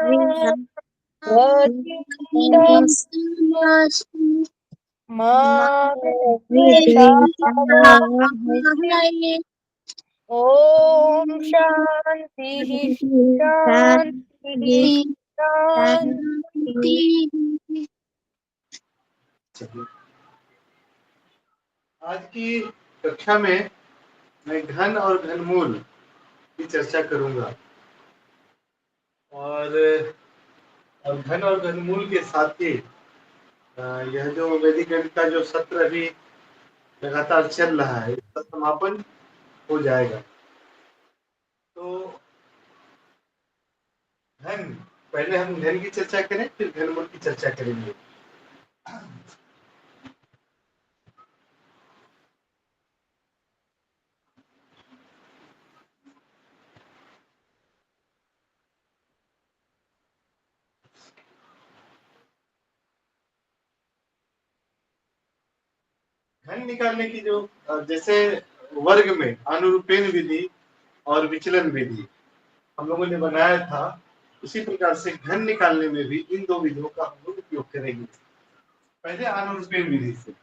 ओम शांति शांति शांति। आज की कक्षा में मैं घन और घनमूल की चर्चा करूंगा और घन और घनमूल के साथ ही यह जो वैदिक गणित का जो सत्र अभी लगातार चल रहा है इसका समापन हो जाएगा। तो घन, पहले हम घन की चर्चा करें फिर घनमूल की चर्चा करेंगे। घन निकालने की जो जैसे वर्ग में अनुरूपेण विधि और विचलन विधि हम लोगों ने बनाया था, उसी प्रकार से घन निकालने में भी इन दो विधियों का हम लोग उपयोग करेंगे। पहले अनुरूपेण विधि से।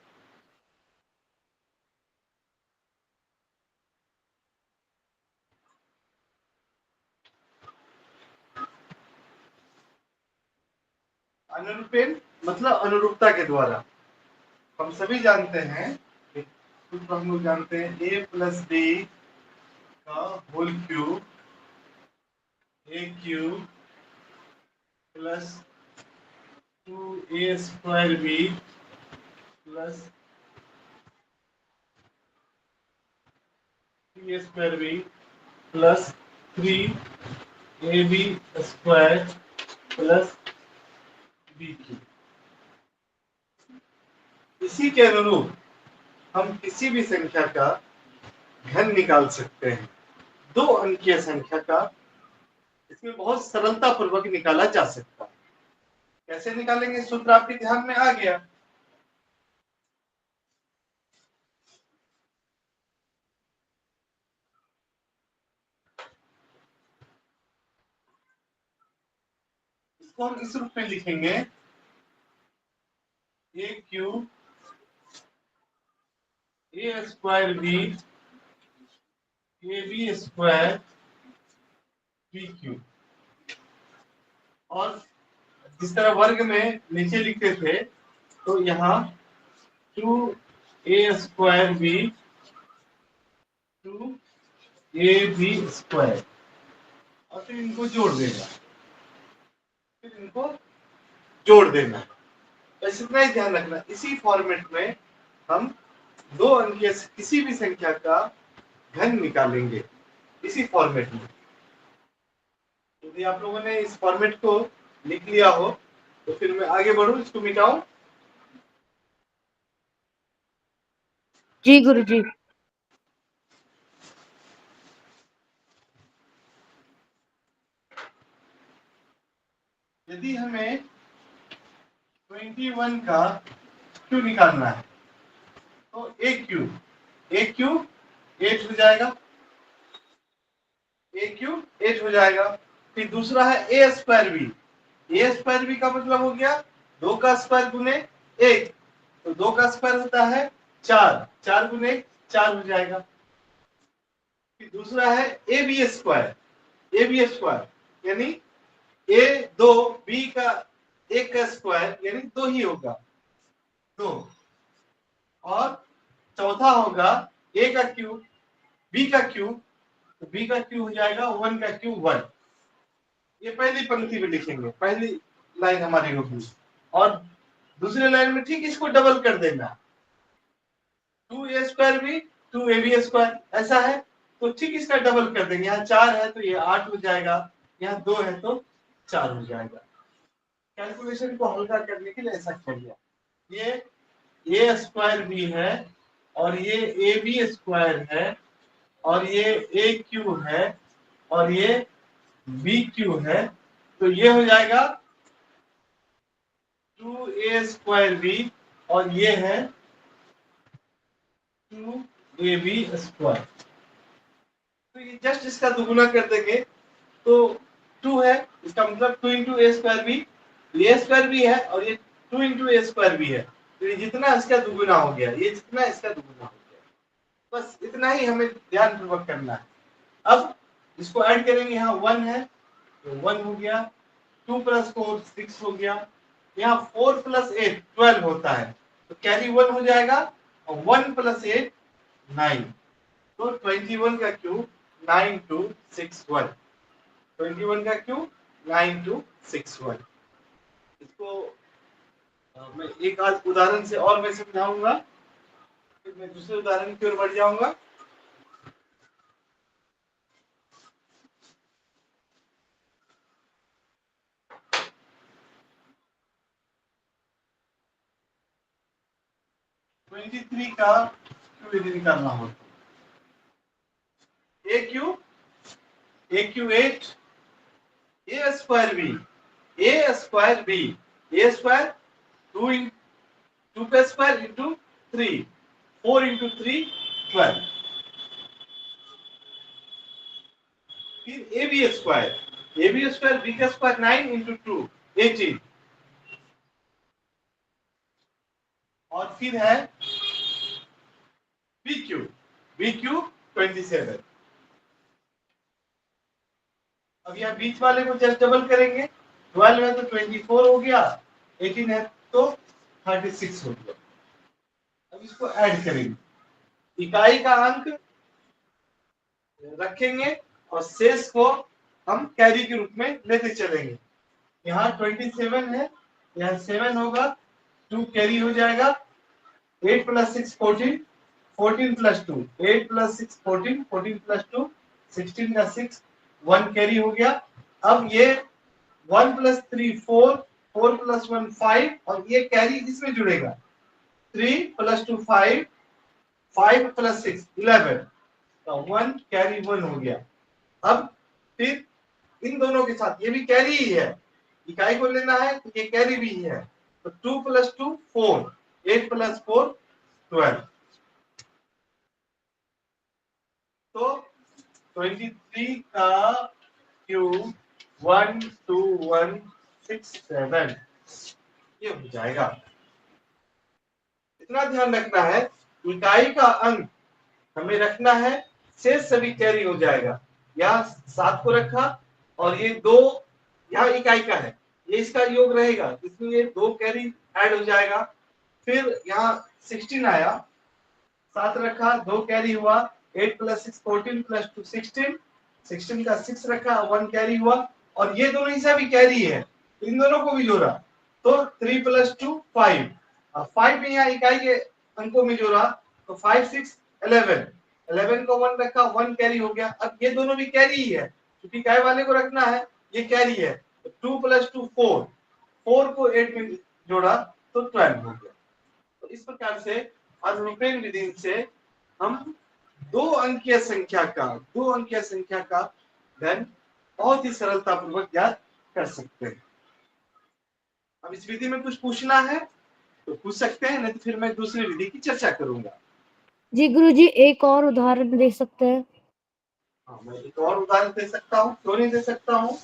अनुरूपेण मतलब अनुरूपता के द्वारा। हम सभी जानते हैं, सूत्र हम लोग जानते हैं, a प्लस बी का whole cube a cube plus 2a square b plus 3a square b plus 3ab square plus b cube. इसी के अनुरूप हम किसी भी संख्या का घन निकाल सकते हैं। दो अंकीय संख्या का इसमें बहुत सरलता पूर्वक निकाला जा सकता है। कैसे निकालेंगे, सूत्र आपके ध्यान में आ गया। इसको हम इस रूप में लिखेंगे, a cube a square b ab square b cube. और जिस तरह वर्ग में नीचे लिखते थे तो यहाँ 2a square B 2ab square और फिर इनको जोड़ देना। बस इतना ही ध्यान रखना। इसी फॉर्मेट में हम दो अंकीय किसी भी संख्या का घन निकालेंगे, इसी फॉर्मेट में। यदि आप लोगों ने इस फॉर्मेट को लिख लिया हो तो फिर मैं आगे बढ़ूं, इसको मिटाऊं। जी गुरुजी। यदि हमें 21 का क्यूब निकालना है तो a क्यूब 8 हो जाएगा, a क्यूब 8 हो जाएगा। फिर दूसरा है a स्क्वायर बी का मतलब हो गया 2 का स्क्वायर गुने 1, तो 2 का स्क्वायर होता है 4 गुने 4 हो जाएगा। फिर दूसरा है ए बी स्क्वायर यानी a 2 b का 1 का स्क्वायर यानी 2 ही होगा 2। और चौथा होगा a का क्यूब b का क्यूब, तो b का क्यूब हो जाएगा 1 का क्यूब 1। ये पहली पंक्ति में लिखेंगे, पहली लाइन हमारी होगी। और दूसरे लाइन में ठीक इसको डबल कर देना, 2a square B 2ab square ऐसा है, तो ठीक इसका डबल कर देंगे। यहाँ 4 है तो ये 8 हो जाएगा, यहाँ 2 है तो 4 हो जाएगा। कैलकुलेशन को हल्का करने के लिए ऐसा किया। ये a स्क्वायर बी है और ये ab स्क्वायर है और ये a क्यूब है और ये b क्यूब है, तो ये हो जाएगा 2a स्क्वायर बी और ये है 2ab स्क्वायर। तो ये जस्ट इसका दुगुना कर देंगे तो 2 है, इसका मतलब 2 इंटू ए स्क्वायर बी, ए स्क्वायर भी है और ये 2 इंटू ए स्क्वायर भी है, तो ये जितना इसका दुगुना हो गया, ये जितना इसका दुगुना हो गया। बस इतना ही हमें ध्यान पूर्वक करना है। अब इसको ऐड करेंगे, यहाँ 1 है तो 1 हो गया, 2 प्लस 4 6 हो गया, यहाँ 4 प्लस 8 12 होता है, तो कैरी 1 हो जाएगा और 1 प्लस 8 9, तो 21 का क्यूब 9261, 21 का क्यूब 9261। इसको मैं एक आध उदाहरण से और मैं समझाऊंगा, फिर मैं दूसरे उदाहरण की ओर बढ़ जाऊंगा। ट्वेंटी थ्री का क्यूब यदि निकालना हो, ए क्यू 8 ए स्क्वायर बी, ए स्क्वायर बी, ए स्क्वायर 2 का स्क्वायर इंटू 3, 4 इंटू 3 12, फिर ए बी स्क्वायर बी का स्क्वायर 9 इंटू 2 18, और फिर है बी क्यू 27। अब यहाँ बीच वाले को जस्ट डबल करेंगे, 12 है तो 24 हो गया, 18 है तो 36 हो गया। अब इसको ऐड करेंगे, इकाई का अंक रखेंगे और शेष को हम कैरी के रूप में लेते चलेंगे। यहाँ 27 है, यहाँ 7 होगा, 2 कैरी हो जाएगा, 8 प्लस 6 14, 14 प्लस 2 8 प्लस 6 14, 14 प्लस 2 16 का 6, 1 कैरी हो गया। अब ये 1 प्लस 3 4, 4 प्लस 1 5, और ये कैरी इसमें जुड़ेगा, 3 प्लस 2 5, 5 प्लस 6 11, तो 1 कैरी 1 हो गया। अब फिर इन दोनों के साथ ये भी कैरी ही है, इकाई को लेना है तो ये कैरी भी है, तो 2 प्लस 2 4, 8 प्लस 4 12, तो 23 का क्यूब 12167 ये हो जाएगा। इतना ध्यान रखना है, इकाई का अंक हमें रखना है, शेष सभी कैरी हो जाएगा। यहाँ 7 को रखा और ये 2 यहाँ इकाई का है, ये इसका योग रहेगा, इसलिए 2 कैरी ऐड हो जाएगा। फिर यहाँ 16 आया, 7 रखा, 2 कैरी हुआ, 8 प्लस 6 14 प्लस 2 16, 16 का 6 रखा, 1 कैरी हुआ, और ये दोनों हिस्सा भी कैरी है, इन दोनों को भी जोड़ा तो 3 प्लस 2 5, 5 भी यहाँ इकाई के अंकों में जोड़ा तो 5 6 11, 11 को 1 रखा, 1 कैरी हो गया। अब ये दोनों भी कैरी ही है, क्योंकि इकाई वाले को रखना है, ये कैरी है, 2 प्लस 2 4, 4 को 8 में जोड़ा तो 12 हो गया। तो इस प्रकार से अनुरूपण विधि से हम दो अंकीय संख्या का घन बहुत ही सरलता पूर्वक ज्ञात कर सकते हैं। अब इस विधि में कुछ पूछना है तो पूछ सकते हैं, नहीं तो फिर मैं दूसरी विधि की चर्चा करूंगा। जी गुरुजी, एक और उदाहरण दे सकते हैं? हाँ, मैं एक और उदाहरण दे सकता हूँ, क्यों नहीं दे सकता हूँ।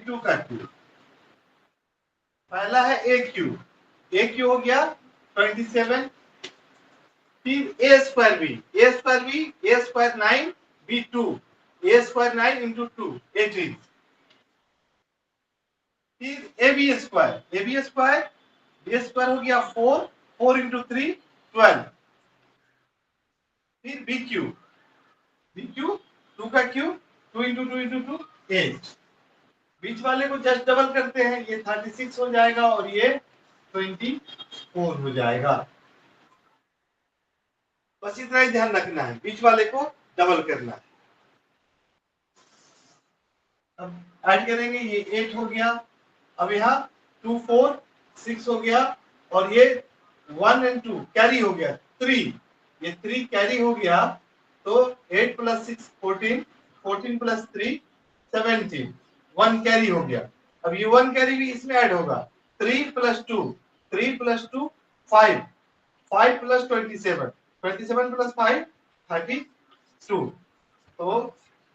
टू का क्यूब, पहला है ए क्यू हो गया 27, फिर ए स्क्वायर बी, ए स्क्वायर 9 बी 2, ए स्क्वायर 9 इंटू 2 18, फिर बी स्क्वायर हो गया 4, 4 इंटू 3 12, फिर बी क्यू 2 का क्यूब 2 इंटू 2 इंटू 2 8, बीच वाले को जस्ट डबल करते हैं, ये 36 हो जाएगा और ये 24 हो जाएगा। बस इतना ही ध्यान रखना है, बीच वाले को डबल करना है। अब ऐड करेंगे, ये 8 हो गया, अब यहाँ 2 4 6 हो गया, और ये 1 और 2 कैरी हो गया 3, ये 3 कैरी हो गया, तो 8 प्लस 6 14, 14 प्लस 3 17, 1 कैरी हो गया। अब u1 कैरी भी इसमें ऐड होगा। 3 + 2 3 + 2 5 5 + 27 27 + 5 32 तो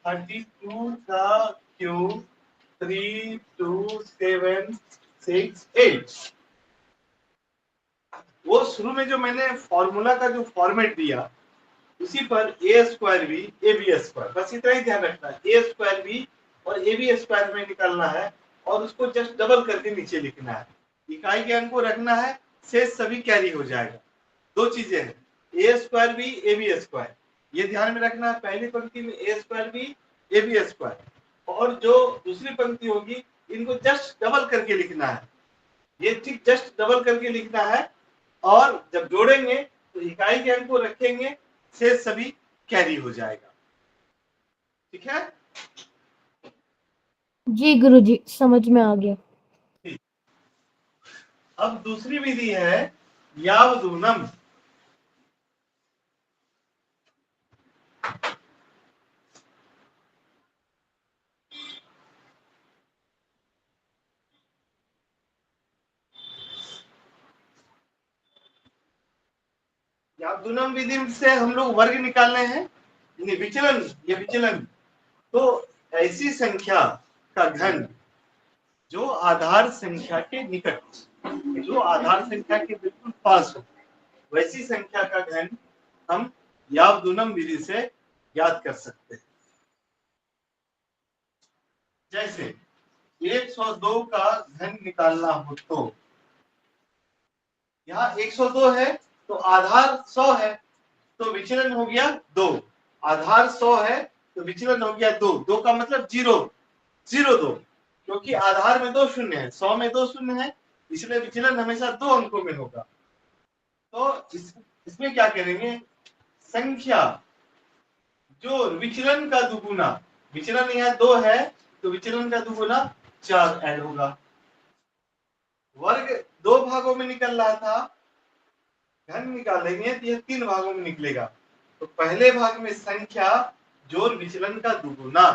32 का क्यूब 3 2 7 6 8। वो शुरू में जो मैंने फॉर्मूला का जो फॉर्मेट दिया उसी पर a² भी ab², बस इतना ही ध्यान रखना है। a² भी और ab² में निकालना है और उसको जस्ट डबल करके नीचे लिखना है। इकाई के अंक को रखना है, शेष सभी कैरी हो जाएगा। दो चीजें हैं, a² भी ab², ये ध्यान में रखना है। पहली पंक्ति में a² भी ab², और जो दूसरी पंक्ति होगी इनको जस्ट डबल करके लिखना है। ये ठीक जस्ट डबल करके लिखना है, और जब जोड़ेंगे तो इकाई के अंक को रखेंगे, शेष सभी कैरी हो जाएगा। ठीक है जी गुरुजी, समझ में आ गया। अब दूसरी विधि है यावदूनम। यावदूनम विधि से हम लोग वर्ग निकालने हैं, विचलन। ये विचलन तो ऐसी संख्या का घन जो आधार संख्या के निकट, जो आधार संख्या के बिल्कुल पास हो, वैसी संख्या का घन हम यावदूनम विधि से ज्ञात कर सकते हैं। जैसे 102 का घन निकालना हो तो यहाँ 102 है तो आधार 100 है, तो विचलन हो गया 2। आधार 100 है तो विचलन हो गया 2। 2 का मतलब 0 0 2, क्योंकि आधार में 2 शून्य है, 100 में 2 शून्य है, इसलिए विचलन हमेशा 2 अंकों में होगा। तो इसमें क्या करेंगे, संख्या जो विचलन का दुगुना, विचलन यहाँ 2 है तो विचलन का दुगुना 4 ऐड होगा। वर्ग 2 भागों में निकल रहा था, घन निकालेंगे तो यह 3 भागों में निकलेगा। तो पहले भाग में संख्या जोड़ विचलन का दुगुना,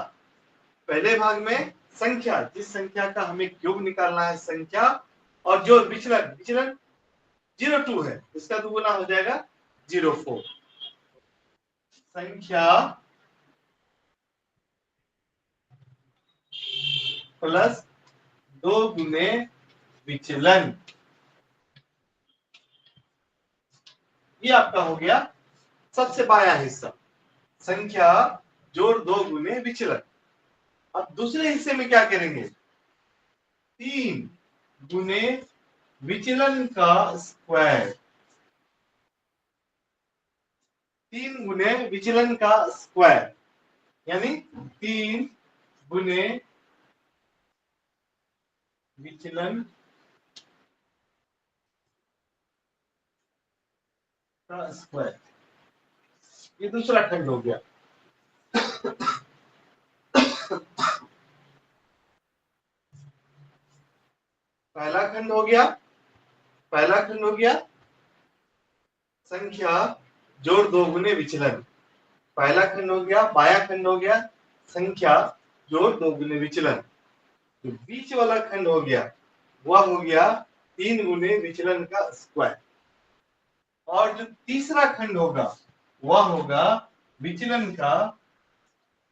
पहले भाग में संख्या, जिस संख्या का हमें क्यूब निकालना है संख्या, और जोड़ विचलन, विचलन 02 है, इसका दुगुना हो जाएगा 04। संख्या प्लस 2 गुने विचलन, ये आपका हो गया सबसे बायां हिस्सा, संख्या जोड़ 2 गुने विचलन। अब दूसरे हिस्से में क्या करेंगे, 3 गुने विचलन का स्क्वायर, 3 गुने विचलन का स्क्वायर, यानी 3 गुने विचलन का स्क्वायर, ये दूसरा खंड हो गया। पहला खंड हो गया, पहला खंड हो गया संख्या जोड़ 2 गुने विचलन, पहला खंड हो गया। बाया खंड हो गया संख्या जोड़ 2 गुने विचलन। तो बीच वाला खंड हो गया, वह हो गया 3 गुने विचलन का स्क्वायर। और जो तीसरा खंड होगा वह होगा विचलन का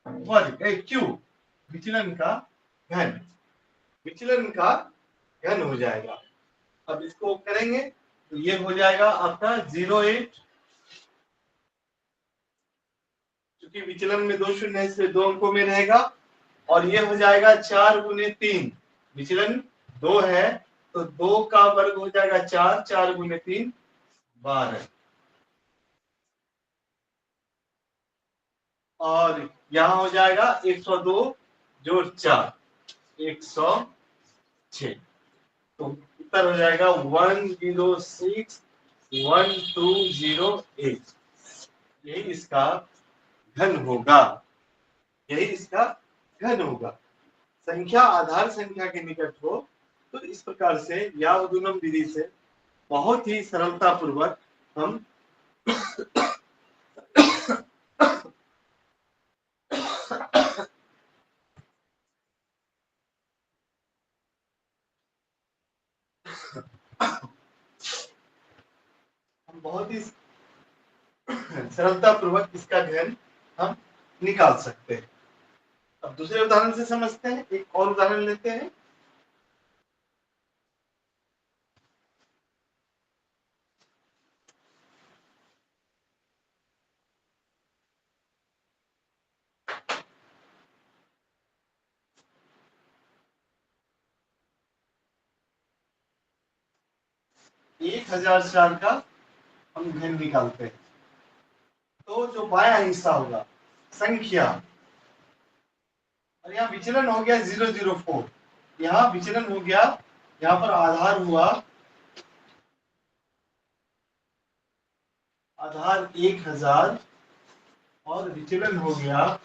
वर्ग, क्यूब, विचलन का घन, विचलन का घन हो जाएगा। अब इसको करेंगे तो ये हो जाएगा आपका 08, क्योंकि विचलन में 2 शून्य है इसलिए 2 अंकों में रहेगा, और ये हो जाएगा 4 गुने 3, विचलन 2 है तो 2 का वर्ग हो जाएगा 4, 4 गुने 3 12, और यहां हो जाएगा 102 जोड़ 4 106। तो उत्तर हो जाएगा 1061208, यही इसका घन होगा, यही इसका घन होगा। संख्या आधार संख्या के निकट हो तो इस प्रकार से यावदूनम विधि से बहुत ही सरलता पूर्वक हम बहुत ही सरलता पूर्वक इसका घन हम निकाल सकते हैं। अब दूसरे उदाहरण से समझते हैं, एक और उदाहरण लेते हैं। एक 1004 का हम घन निकालते हैं, तो जो बाया हिस्सा होगा संख्या, और यहाँ विचलन हो गया 004, यहाँ विचलन हो गया, यहाँ पर आधार हुआ, आधार 1000 और विचलन हो गया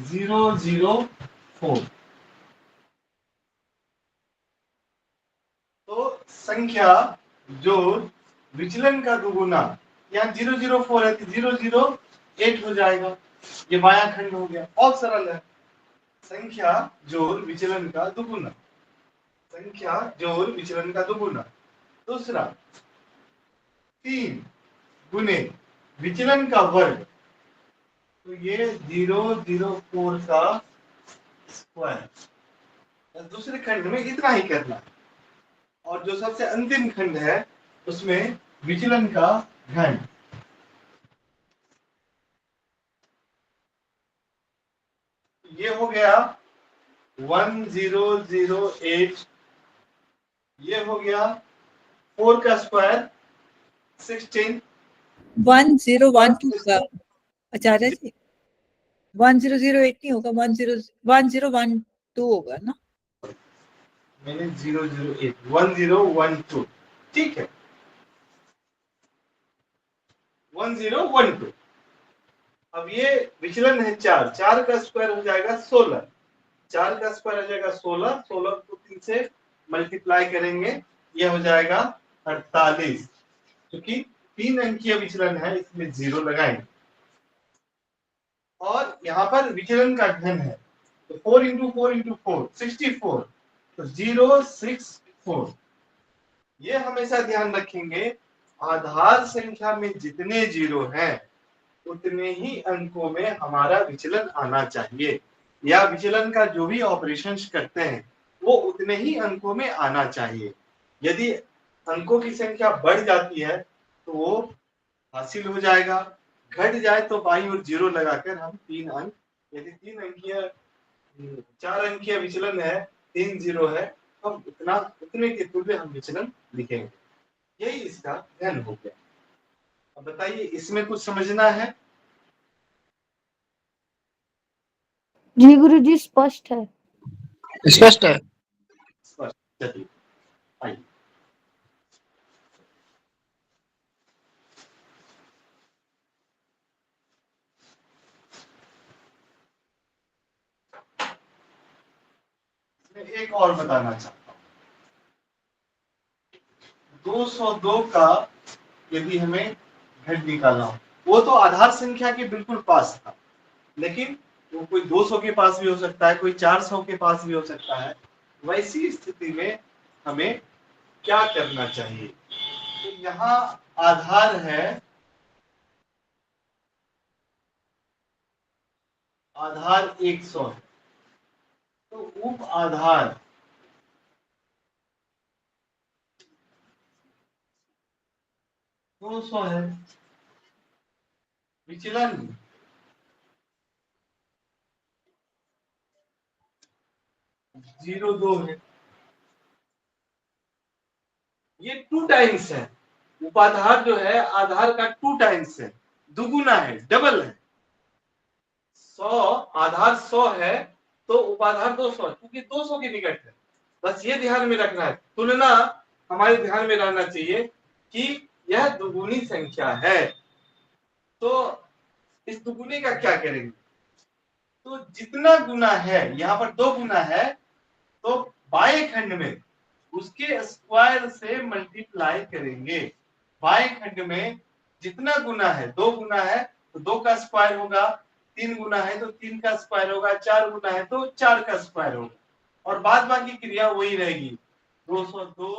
004। तो संख्या जो विचलन का दुगुना, यहाँ 004 है तो 008 हो जाएगा, ये बाया खंड हो गया। बहुत सरल है। संख्या जोड़ विचलन का दुगुना, संख्या जोड़ विचलन का दुगुना। दूसरा 3 गुने विचलन का वर्ग, तो ये 004 का स्क्वायर। दूसरे खंड में इतना ही करना है, और जो सबसे अंतिम खंड है उसमें विचलन का घन। ये हो गया 1008, ये हो गया 4 का स्क्वायर 16, 1012 होगा आचार्य जी, 1008 नहीं होगा, 1012 होगा ना। मैंने 008 1012, ठीक है 1012। अब ये विचलन है 4 का स्क्वायर हो जाएगा 16, 4 का स्क्वायर हो जाएगा 16, 16 को 3 से मल्टीप्लाई करेंगे, ये हो जाएगा 48, क्योंकि 3 अंकीय विचलन है इसमें 0 लगाएंगे। और यहाँ पर विचलन का घन है, तो 4 इंटू 4 इंटू 4 64, तो 064। ये हमेशा ध्यान रखेंगे, आधार संख्या में जितने जीरो हैं उतने ही अंकों में हमारा विचलन आना चाहिए, या विचलन का जो भी ऑपरेशंस करते हैं वो उतने ही अंकों में आना चाहिए। यदि अंकों की संख्या बढ़ जाती है तो वो हासिल हो जाएगा, घट जाए तो बाईं ओर 0 लगाकर हम 3 अंक, यदि 3 अंकीय 4 अंकीय विचलन है, 3 0 है, हम उतने के तुल्य हम विचलन लिखेंगे। यही इसका घन हो गया। अब बताइए इसमें कुछ समझना है? जी गुरुजी स्पष्ट है। स्पष्ट है। स्पष्ट, चलिए आइए। एक और बताना चाहता हूं, 202 का यदि हमें घट निकालना हो, वो तो आधार संख्या के बिल्कुल पास था, लेकिन वो कोई 200 के पास भी हो सकता है, कोई 400 के पास भी हो सकता है। वैसी स्थिति में हमें क्या करना चाहिए? तो यहाँ आधार है, आधार 100 है, तो उप आधार 200 है, विचलन 02 है। ये 2 टाइम्स है, उपाधार जो है आधार का 2 टाइम्स है, दुगुना है, डबल है। 100 आधार 100 है तो उपाधार 200 है, क्योंकि 200 के निकट है। बस ये ध्यान में रखना है, तुलना हमारे ध्यान में रहना चाहिए कि यह दुगुनी संख्या है, तो इस दुगुने का क्या करेंगे? तो जितना गुना है, यहाँ पर 2 गुना है, तो बाएं खंड में उसके स्क्वायर से मल्टीप्लाई करेंगे। बाएं खंड में जितना गुना है, 2 गुना है तो 2 का स्क्वायर होगा, 3 गुना है तो 3 का स्क्वायर होगा, 4 गुना है तो 4 का स्क्वायर होगा, और बाद बाकी क्रिया वही रहेगी। 202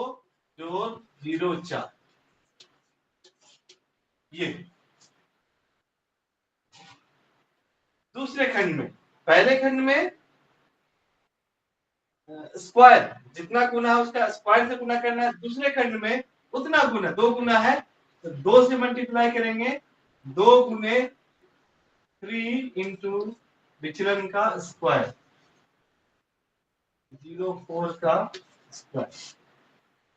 जोड़ 0,4 ये। दूसरे खंड में, पहले खंड में स्क्वायर जितना गुना है उसका स्क्वायर से गुना करना है, दूसरे खंड में उतना गुना, 2 गुना है तो 2 से मल्टीप्लाई करेंगे, 2 गुने 3 इंटू विचलन का स्क्वायर 0,4 का स्क्वायर।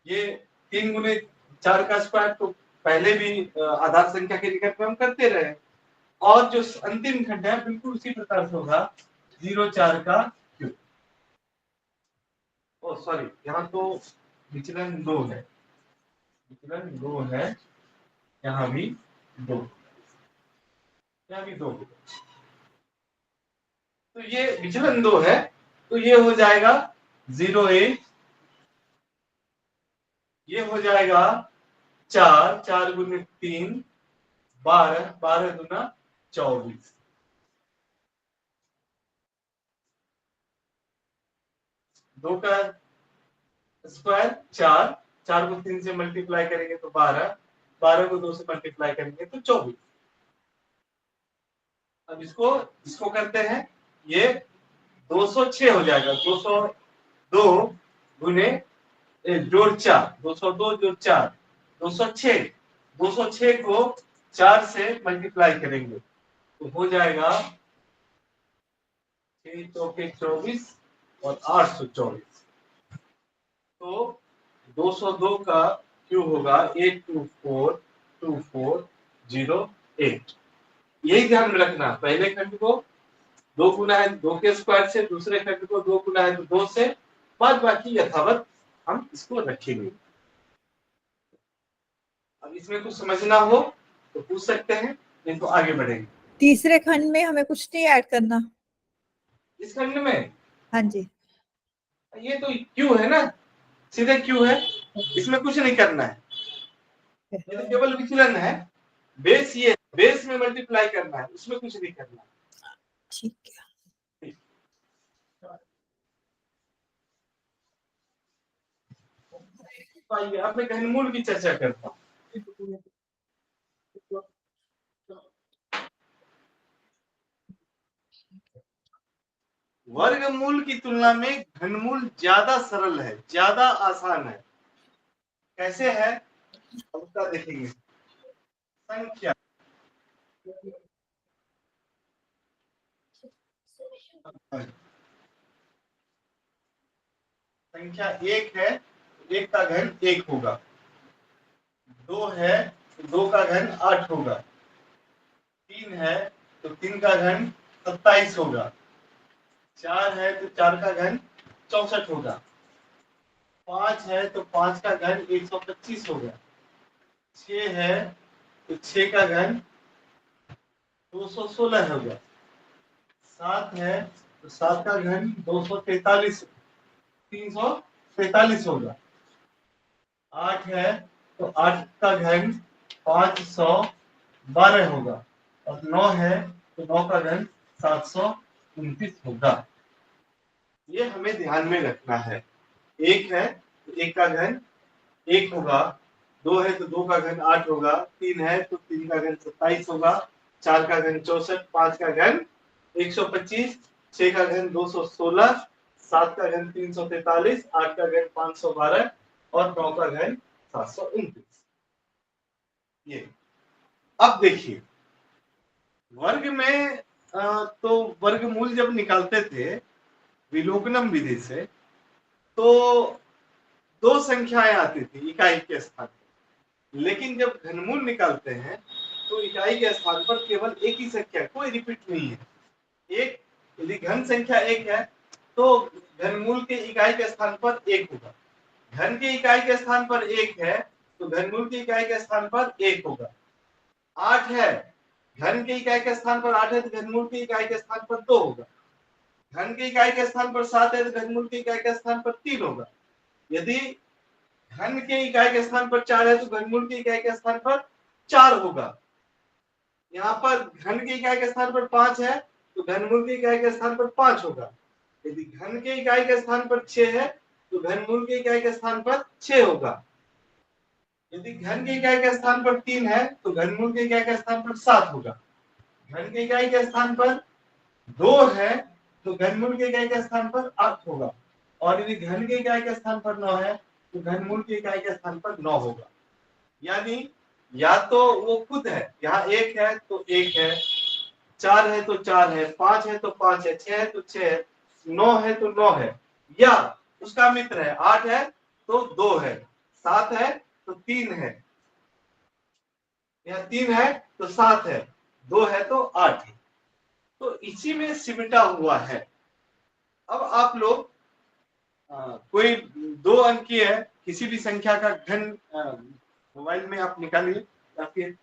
ये 3 गुने 4 का स्क्वायर तो पहले भी आधार संख्या के निकट में हम करते रहे, और जो अंतिम खंड है बिल्कुल उसी प्रकार से होगा 0,4 का क्यूब। ओ सॉरी, यहाँ तो विचलन 2 है, विचलन 2 है, यहाँ भी 2, यहाँ भी 2। तो ये विचलन 2 है, तो ये हो जाएगा 0,1, ये हो जाएगा 4, 4 गुने 3 12, 12 गुना 24, 2 का स्क्वायर 4, 4 को 3 से मल्टीप्लाई करेंगे तो 12, 12 को 2 से मल्टीप्लाई करेंगे तो 24। अब इसको करते हैं, ये 206 हो जाएगा, 202 गुने जोड़ 4, 202 जोड़ 4 206, 206 को 4 से मल्टीप्लाई करेंगे तो हो जाएगा 6 चौके 24 और 824। तो 202 का क्यूब होगा 8242408। यही ध्यान में रखना, पहले खंड को 2 गुना है 2 के स्क्वायर से, दूसरे खंड को 2 गुना है तो 2 से, बाद बाकी यथावत हम इसको रखेंगे। अब इसमें कुछ समझना हो तो पूछ सकते हैं, नहीं तो आगे बढ़ेंगे। तीसरे खंड में हमें कुछ नहीं ऐड करना इस खंड में? हाँ जी, ये तो क्यू है ना, सीधे क्यू है, इसमें कुछ नहीं करना है, ये तो केवल विचलन है। बेस ये, बेस में मल्टीप्लाई करना है, उसमें कुछ नहीं करना। ठीक है। आइए अब मैं घनमूल की चर्चा करता हूँ। वर्गमूल की तुलना में घनमूल ज्यादा सरल है, ज्यादा आसान है। कैसे है उसका देखेंगे। संख्या संख्या 1 है, 1 का घन 1 होगा, 2 है तो 2 का घन 8 होगा, 3 है तो 3 का घन 27 होगा, 4 है तो 4 का घन 64 होगा, 5 है तो 5 का घन 125 होगा, 6 है तो 6 का घन 216 होगा, 7 है तो 7 का घन 343 होगा, 8 है तो 8 का घन 512 होगा, और 9 है तो 9 का घन 729 होगा। ये हमें ध्यान में रखना है। 1 है तो 1 का घन 1 होगा, 2 है तो 2 का घन 8 होगा, 3 है तो 3 का घन 27 होगा, 4 का घन 64, 5 का घन 125, 6 का घन 216, 7 का घन 343, 8 का घन 512 और 9 का घन 729। ये अब देखिए, वर्ग में तो वर्गमूल जब निकालते थे विलोकनम विधि से, तो 2 संख्याएं आती थी इकाई के स्थान पर, लेकिन जब घनमूल निकालते हैं तो इकाई के स्थान पर केवल एक ही संख्या, कोई रिपीट नहीं है। एक, यदि घन संख्या 1 है तो घनमूल के इकाई के स्थान पर 1 होगा, घन के इकाई के स्थान पर 1 है तो घनमूल की इकाई के स्थान पर 1 होगा। 8 है, घन के इकाई के स्थान पर 8 है तो घनमूल की इकाई के स्थान पर 2 होगा, घन की इकाई के स्थान पर 7 है तो घनमूल की इकाई के स्थान पर 3 होगा। यदि घन के इकाई के स्थान पर 4 है तो घनमूल की इकाई के स्थान पर 4 होगा। यहाँ पर घन की इकाई के स्थान पर 5 है तो घनमूल की इकाई के स्थान पर 5 होगा। यदि घन के इकाई के स्थान पर 6 है तो घनमूल के इकाई के स्थान पर 6 होगा। यदि घन के इकाई के स्थान पर 3 है तो घनमूल के इकाई के स्थान पर 7 होगा। घन के इकाई के स्थान पर 2 है तो घनमूल के इकाई के स्थान पर 8 होगा। और यदि घन के इकाई के स्थान पर 9 है तो घनमूल के इकाई के स्थान पर 9 होगा। यानी या तो वो खुद है, यहाँ 1 है तो 1 है, 4 है तो 4 है, 5 है तो 5 है, 6 है तो 6 है, 9 है तो 9 है, या उसका मित्र है, 8 है तो 2 है, 7 है तो 3 है, या 3 है तो 7 है, 2 है तो 8 है। तो इसी में सिमटा हुआ है। अब आप लोग कोई 2 अंकीय है किसी भी संख्या का घन मोबाइल में आप निकालिए या फिर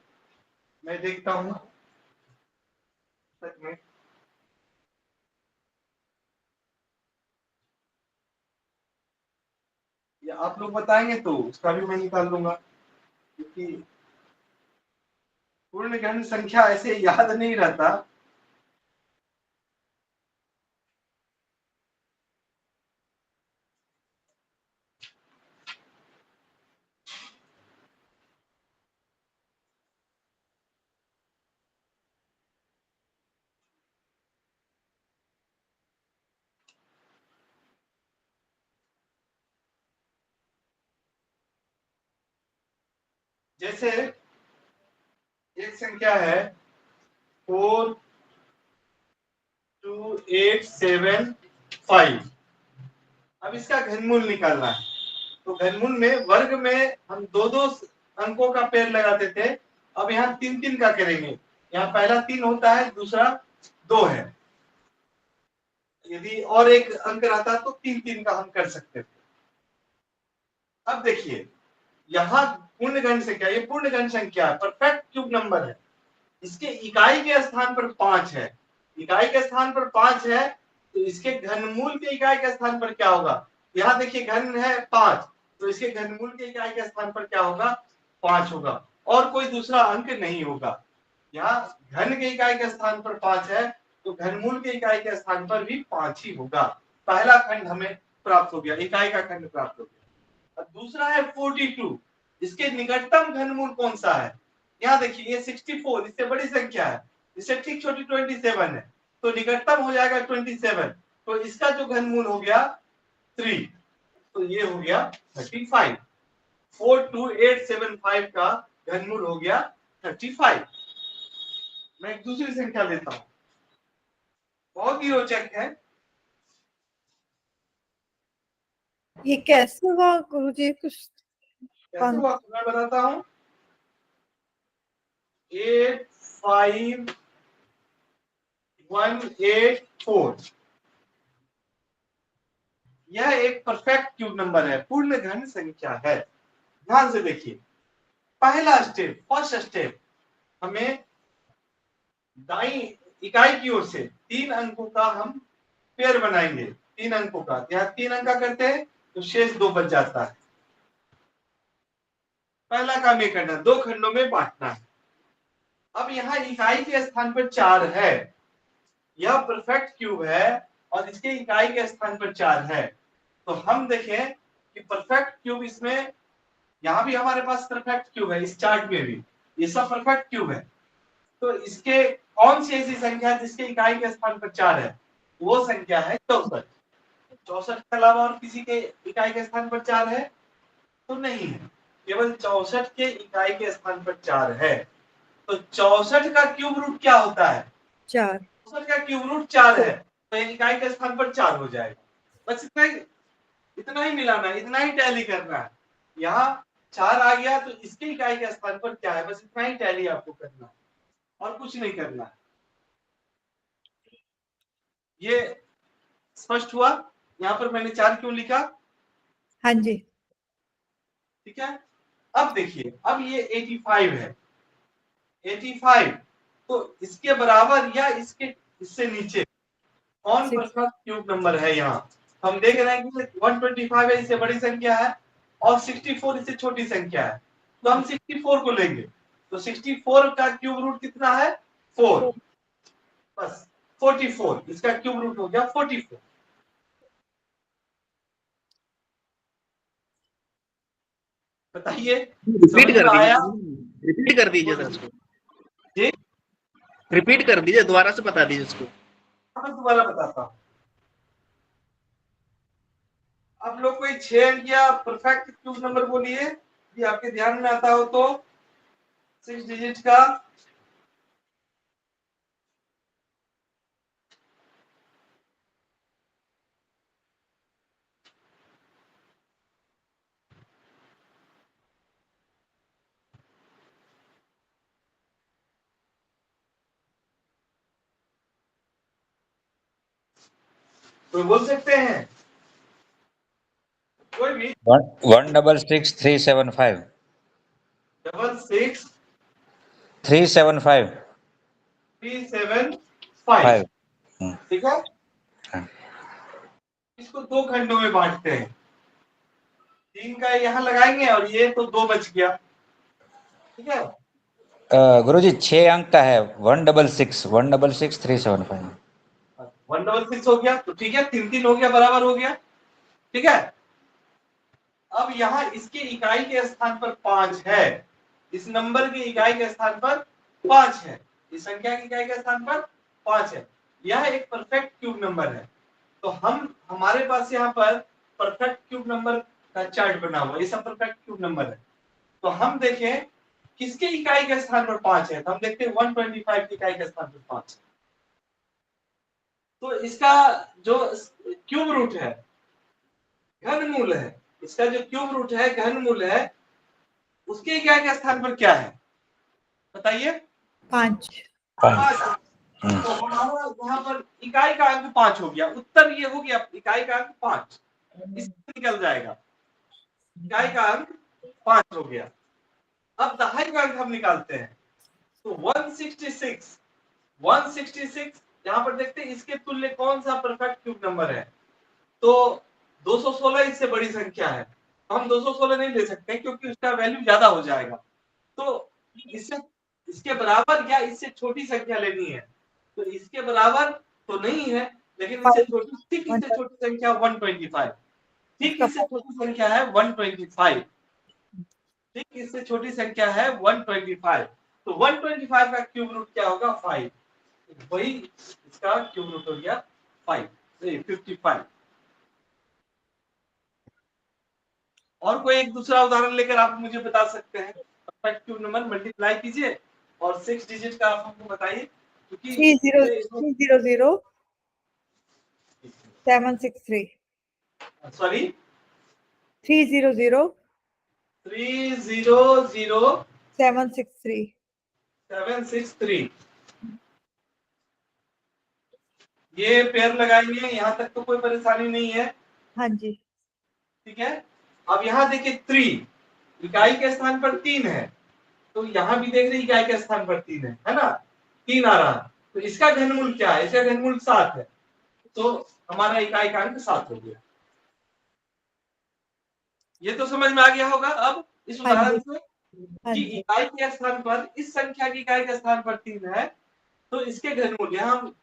मैं देखता हूं में। या आप लोग बताएंगे तो उसका भी मैं निकाल लूंगा, क्योंकि पूर्ण घन संख्या ऐसे याद नहीं रहता। जैसे एक संख्या है 42875। अब इसका घनमूल निकालना है। तो घनमूल में वर्ग में हम 2-2 अंकों का पेड़ लगाते थे, अब यहाँ 3-3 का करेंगे। यहाँ पहला 3 होता है, दूसरा 2 है। यदि और एक अंक रहता तो 3-3 का हम कर सकते थे। अब देखिए यहाँ पूर्ण घन संख्या, ये पूर्ण घन संख्या है, परफेक्ट क्यूब नंबर है। इसके इकाई के स्थान पर 5 है, इकाई के स्थान पर 5 है तो इसके घनमूल के इकाई के स्थान पर क्या होगा? यहाँ देखिए घन है 5 तो इसके घनमूल के इकाई के स्थान पर क्या होगा? 5 होगा, और कोई दूसरा अंक नहीं होगा। यहाँ घन के इकाई के स्थान पर 5 है तो घनमूल के इकाई के स्थान पर भी 5 ही होगा। पहला खंड हमें प्राप्त हो गया, इकाई का खंड प्राप्त हो गया। दूसरा है 42, इसके निकटतम घनमूल कौन सा है? यहाँ देखिए ये 64, इससे बड़ी संख्या है, इससे ठीक छोटी 27 है, तो निकटतम हो जाएगा 27। तो इसका जो घनमूल हो गया 3, तो ये हो गया 35। 42875 का घनमूल हो गया 35। मैं एक दूसरी संख्या लेता हूं, बहुत ही रोचक है। ये कैसे हुआ गुरुजी? कुछ कैसे हुआ मैं बताता हूं। 85184, यह एक परफेक्ट क्यूब नंबर है, पूर्ण घन संख्या है। ध्यान से देखिए, पहला स्टेप, फर्स्ट स्टेप, हमें दाई इकाई की ओर से 3 अंकों का हम पेयर बनाएंगे। 3 अंकों का, यहाँ 3 अंक का करते हैं तो शेष 2 बच जाता है। पहला काम ये करना, 2 खंडों में बांटना है। अब यहाँ इकाई के स्थान पर 4 है, यह परफेक्ट क्यूब है और इसके इकाई के स्थान पर 4 है। तो हम देखें कि परफेक्ट क्यूब, इसमें यहाँ भी हमारे पास परफेक्ट क्यूब है, इस चार्ट में भी ये सब परफेक्ट क्यूब है। तो इसके कौन सी ऐसी संख्या जिसके इकाई के स्थान पर 4 है? वो संख्या है 64। 64 के अलावा और किसी के इकाई के स्थान पर 4 है? तो नहीं है, केवल 64 के इकाई के स्थान पर 4 है। तो 64 का क्यूब रूट क्या होता है? 4। 64 का क्यूब रूट 4 है, तो इकाई के स्थान पर 4 हो जाएगा। बस इतना ही मिलाना है, इतना ही टैली करना है। यहाँ 4 आ गया तो इसके इकाई के स्थान पर क्या है, बस इतना ही टैली आपको करना है और कुछ नहीं करना है। ये स्पष्ट हुआ? यहाँ पर मैंने 4 क्यों लिखा? हाँ जी, ठीक है। अब देखिए, अब ये 85 है, 85, तो इसके बराबर या इससे नीचे कौन परफेक्ट क्यूब नंबर है? यहाँ हम देख रहे हैं कि 125 है, इससे बड़ी संख्या है, और 64 इससे छोटी संख्या है, तो हम 64 को लेंगे। तो 64 का क्यूब रूट कितना है? 4। बस 44, इसका क्यूब रूट हो गया 44। बताइए, रिपीट समझ कर में दीजिए, आया? रिपीट कर दीजिए सर उसको, जी, रिपीट कर दीजिए, दोबारा से बता दीजिए उसको। मैं दोबारा बताता हूँ। आप लोग कोई 6 अंक या परफेक्ट क्यूब नंबर बोलिए, ये आपके ध्यान में आता हो तो, 6 डिजिट का। कोई बोल सकते हैं? कोई भी? 166,375 6 375 375। 5। ठीक है, इसको 2 खंडों में बांटते हैं। 3 का यहाँ लगाएंगे और ये तो 2 बच गया। ठीक है, गुरुजी 6 अंक का है 166,375। 166 हो गया तो ठीक है, 3 हो गया, बराबर हो गया। ठीक है, अब यहाँ इसके इकाई के स्थान पर 5 है, इस नंबर की इकाई के स्थान पर 5 है, इस संख्या की इकाई के स्थान पर 5 है। यह एक परफेक्ट क्यूब नंबर है। तो हमारे पास यहाँ पर परफेक्ट क्यूब नंबर का चार्ट बना हुआ है, ये सब परफेक्ट क्यूब नंबर है। तो हम देखें किसके इकाई के स्थान पर 5 है, तो हम देखते हैं 125 की इकाई के स्थान पर 5। तो इसका जो क्यूब रूट है, घनमूल है, इसका जो क्यूब रूट है, घनमूल है, उसके इकाई के स्थान पर क्या है बताइए? 5। 5। तो हमारा यहाँ पर इकाई का अंक 5 हो गया, उत्तर ये हो गया, इकाई का अंक 5 इससे निकल जाएगा, इकाई का अंक 5 हो गया। अब दहाई का अंक हम निकालते हैं, तो 166 यहाँ पर देखते हैं इसके तुल्य कौन सा परफेक्ट क्यूब नंबर है। तो 216 इससे बड़ी संख्या है, हम 216 नहीं ले सकते क्योंकि उसका वैल्यू ज्यादा हो जाएगा। तो इससे इसके बराबर या इससे छोटी संख्या लेनी है, तो इसके बराबर तो नहीं है, लेकिन इससे छोटी, ठीक इससे छोटी संख्या 125, ठीक इससे छोटी संख्या है 125, ठीक इससे छोटी संख्या है 125। तो 125 का क्यूब रूट क्या होगा? 5। वही इसका क्यूब रूट हो गया 55। और कोई एक दूसरा उदाहरण लेकर आप मुझे बता सकते हैं? परफेक्ट क्यूब नंबर मल्टीप्लाई कीजिए और 6 डिजिट का आप हमको बताइए, क्योंकि 300,763 सॉरी 300,763 763 ये पेयर लगाएंगे, यहाँ तक तो कोई परेशानी नहीं है। हाँ जी, ठीक है, अब यहाँ देखिए 3 इकाई के स्थान पर 3 है, तो यहाँ भी देख रहे इकाई के स्थान पर 3 है ना, 3 आ रहा है, तो इसका घनमूल क्या है? इसका घनमूल 7 है, तो हमारा इकाई का अंक 7 हो गया। ये तो समझ में आ गया होगा अब इस उदाहरण से कि इकाई के स्थान पर, इस संख्या की इकाई के स्थान पर 3 है, तो इसके घनमूल यहाँ हम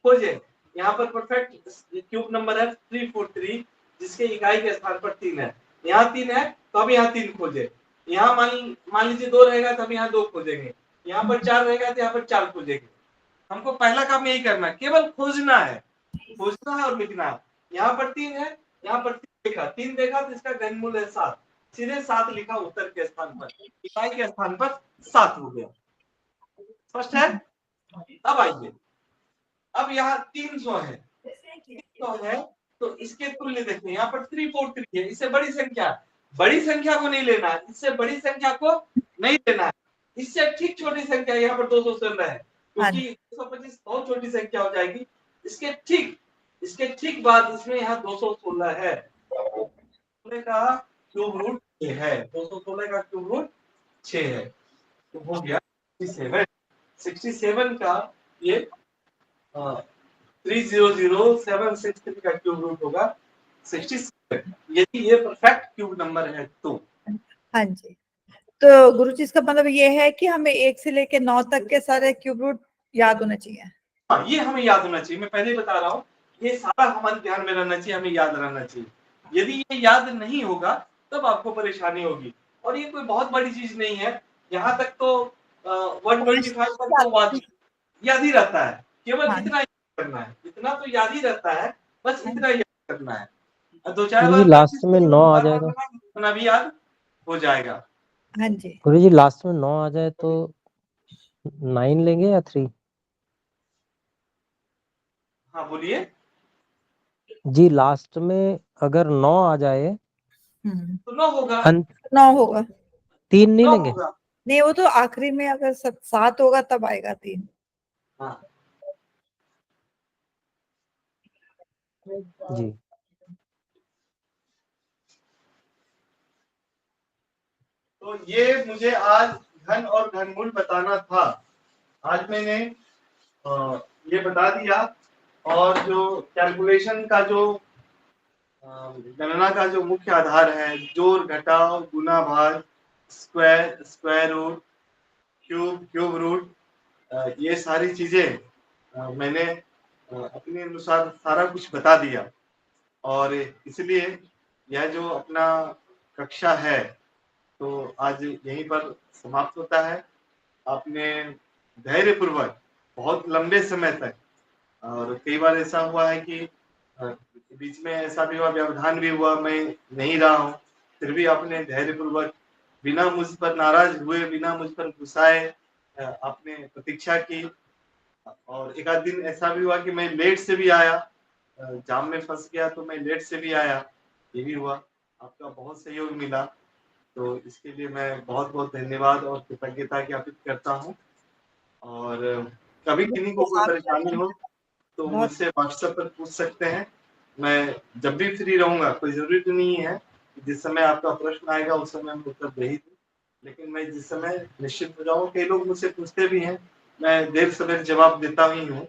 खोजे। यहाँ पर परफेक्ट क्यूब नंबर है 343, जिसके इकाई के स्थान पर 3 है, यहाँ 3 है तो अब यहाँ 3 खोजे। यहाँ मान लीजिए 2 रहेगा तो हम यहाँ 2 खोजेंगे, यहाँ पर 4 रहेगा तो यहाँ पर 4 खोजेंगे। हमको पहला काम यही करना है, केवल खोजना है, खोजना है और लिखना है। यहाँ पर 3 है, यहाँ पर 3 देखा तो इसका घनमूल है 7, सीधे 7 लिखा उत्तर के स्थान पर, इकाई के स्थान पर 7 हो गया। स्पष्ट है? अब आइए, अब यहाँ 300 है, 300 है तो इसके तुल्य देखिए, यहाँ पर 343 है, इससे बड़ी संख्या, बड़ी संख्या को नहीं लेना है, इससे बड़ी संख्या को नहीं लेना है, इससे ठीक छोटी संख्या यहाँ पर 216 है, क्योंकि 225 बहुत छोटी संख्या हो जाएगी। इसके ठीक बाद इसमें यहाँ 216 है, 216 का क्यूब रूट 6 है, 216 का क्यूब रूट 6 है, तो हो गया 67 का ये 300763 का क्यूब रूट होगा 67, यदि ये परफेक्ट क्यूब नंबर है तो। हाँ जी, तो गुरुजी इसका मतलब ये है कि हमें 1 से लेके 9 तक के सारे क्यूब रूट याद होने चाहिए। हाँ, ये हमें याद होना चाहिए, मैं पहले ही बता रहा हूँ, ये सारा हमारे ध्यान में रहना चाहिए, हमें याद रहना चाहिए। यदि ये याद नहीं होगा तब आपको परेशानी होगी। और ये कोई बहुत बड़ी चीज नहीं है। यहाँ तक तो 125 तक तो याद ही रहता है, केवल हाँ। इतना याद करना है, इतना तो याद ही रहता है, बस इतना याद करना है। दो चार गुरु बार जी लास्ट में 9 आ जाए तो इतना भी याद हो जाएगा। हाँ जी। गुरु जी लास्ट में 9 आ जाए तो 9 लेंगे या 3? हाँ बोलिए। जी लास्ट में अगर 9 आ जाए तो 9 होगा, अंत 9 होगा। 3 नहीं 9 लेंगे? होगा। नहीं, वो तो आखिरी में अगर 7 होगा तब आएगा 3। हाँ जी तो ये मुझे आज घन और घनमूल बताना था। आज मैंने ये बता दिया, और जो कैलकुलेशन का जो गणना का जो मुख्य आधार है, जोड़ घटाव गुना भाग square square root cube root, ये सारी चीजें मैंने अपने अनुसार सारा कुछ बता दिया। और इसलिए यह जो अपना कक्षा है तो आज यहीं पर समाप्त होता है। आपने धैर्यपूर्वक बहुत लंबे समय तक, और कई बार ऐसा हुआ है कि बीच में ऐसा भी हुआ, व्यवधान भी हुआ, मैं नहीं रहा हूँ, फिर भी आपने धैर्यपूर्वक बिना मुझ पर नाराज हुए, बिना मुझ पर गुस्साए आपने प्रतीक्षा की। और एक आध दिन ऐसा भी हुआ कि मैं लेट से भी आया, जाम में फंस गया तो मैं लेट से भी आया, ये भी हुआ। आपका बहुत सहयोग मिला, तो इसके लिए मैं बहुत बहुत धन्यवाद और कृतज्ञता ज्ञापित करता हूँ। और कभी किन्हीं को कोई परेशानी हो तो मुझसे व्हाट्सएप पर पूछ सकते हैं। मैं जब भी फ्री रहूंगा, कोई जरूरी तो नहीं है कि जिस समय आपका प्रश्न आएगा उस समय मैं उत्तर दे ही दूं, लेकिन मैं जिस समय निश्चित हो जाऊँ, कई लोग मुझसे पूछते भी हैं, मैं देर सवेर जवाब देता ही हूँ,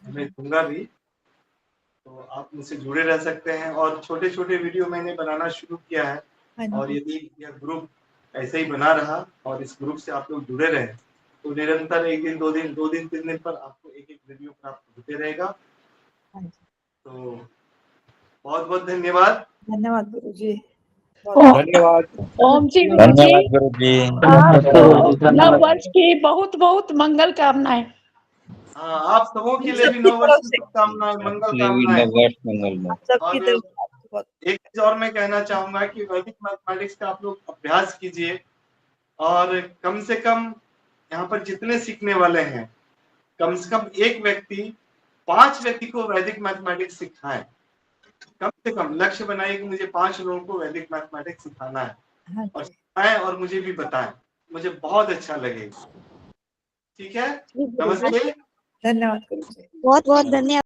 मैं दूंगा भी। तो आप मुझसे जुड़े रह सकते हैं, और छोटे छोटे वीडियो मैंने बनाना शुरू किया है, और यदि यह ग्रुप ऐसे ही बना रहा और इस ग्रुप से आप लोग जुड़े रहे तो निरंतर एक दिन 2 दिन 3 दिन पर आपको एक एक वीडियो प्राप्त होते रहेगा। तो बहुत बहुत धन्यवाद। धन्यवाद गुरु जी। धन्यवाद ओम जी गुरु जी, धन्यवाद गुरु जी। आपको नव वर्ष की बहुत बहुत मंगल कामनाएं। हाँ, आप सबों के लिए भी नव वर्ष की शुभकामनाएं, मंगल कामनाएं। सबकी और तरफ एक चीज और मैं कहना चाहूंगा कि वैदिक मैथमेटिक्स का आप लोग अभ्यास कीजिए, और कम से कम यहाँ पर जितने सीखने वाले हैं, कम से कम एक व्यक्ति 5 व्यक्ति को वैदिक मैथमेटिक्स सिखाएं। कम से कम लक्ष्य बनाइए कि मुझे 5 लोगों को वैदिक मैथमेटिक्स सिखाना है, और सिखाएं और मुझे भी बताएं, मुझे बहुत अच्छा लगेगा। ठीक है, नमस्ते। धन्यवाद गुरु जी। बहुत बहुत धन्यवाद।